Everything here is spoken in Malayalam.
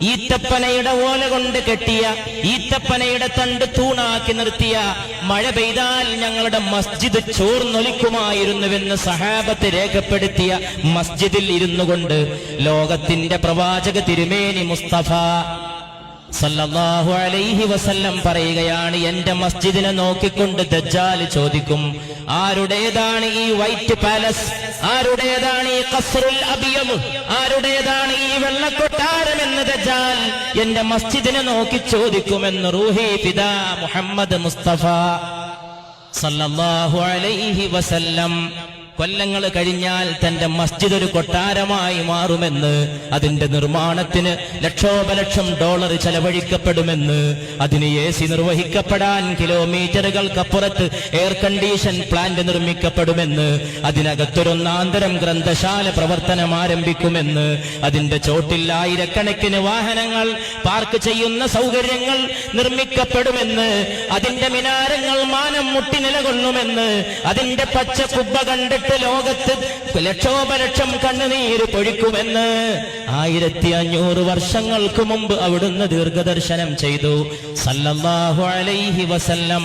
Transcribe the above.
ഈത്തപ്പനയുടെ ഓല കൊണ്ട് കെട്ടിയ, ഈത്തപ്പനയുടെ തണ്ട് തൂണാക്കി നിർത്തിയ, മഴ പെയ്താൽ ഞങ്ങളുടെ മസ്ജിദ് ചോർന്നൊലിക്കുമായിരുന്നുവെന്ന് സഹാബത്ത് രേഖപ്പെടുത്തിയ മസ്ജിദിൽ ഇരുന്നു കൊണ്ട് ലോകത്തിന്റെ പ്രവാചക തിരുമേനി മുസ്തഫ സല്ലല്ലാഹു അലൈഹി വസല്ലം പറയുകയാണ്, എന്റെ മസ്ജിദിനെ നോക്കിക്കൊണ്ട് ദജ്ജാൽ ചോദിക്കും, ആരുടേതാണ് ഈ വൈറ്റ് പാലസ്, ആരുടേതാണ് ഈ ഖസ്റുൽ അബിയം, ആരുടേതാണ് ഈ വെള്ളക്കൊട്ടാരം എന്ന് ദജ്ജാൽ എന്റെ മസ്ജിദിനെ നോക്കി ചോദിക്കുമെന്ന് റൂഹി ഫിദാ മുഹമ്മദ് മുസ്തഫ സല്ലല്ലാഹു അലൈഹി വസല്ലം. കൊല്ലങ്ങൾ കഴിഞ്ഞാൽ തന്റെ മസ്ജിദ് ഒരു കൊട്ടാരമായി മാറുമെന്ന്, അതിന്റെ നിർമ്മാണത്തിന് ലക്ഷോപലക്ഷം ഡോളർ ചെലവഴിക്കപ്പെടുമെന്ന്, അതിന് AC നിർവഹിക്കപ്പെടാൻ കിലോമീറ്ററുകൾക്കപ്പുറത്ത് എയർ കണ്ടീഷൻ പ്ലാന്റ് നിർമ്മിക്കപ്പെടുമെന്ന്, അതിനകത്തൊരൊന്നാന്തരം ഗ്രന്ഥശാല പ്രവർത്തനം ആരംഭിക്കുമെന്ന്, അതിന്റെ ചോട്ടിൽ ആയിരക്കണക്കിന് വാഹനങ്ങൾ പാർക്ക് ചെയ്യുന്ന സൗകര്യങ്ങൾ നിർമ്മിക്കപ്പെടുമെന്ന്, അതിന്റെ മിനാരങ്ങൾ മാനം മുട്ടി നിലകൊള്ളുമെന്ന്, അതിന്റെ പച്ച കുബ്ബ കണ്ടിട്ട് ലോകത്ത് ലക്ഷോപലക്ഷം കണ്ണുനീര് പൊഴിക്കുമെന്ന് 1500 വർഷങ്ങൾക്ക് മുമ്പ് അവിടുന്ന് ദീർഘദർശനം ചെയ്തു സല്ലല്ലാഹു അലൈഹി വസല്ലം.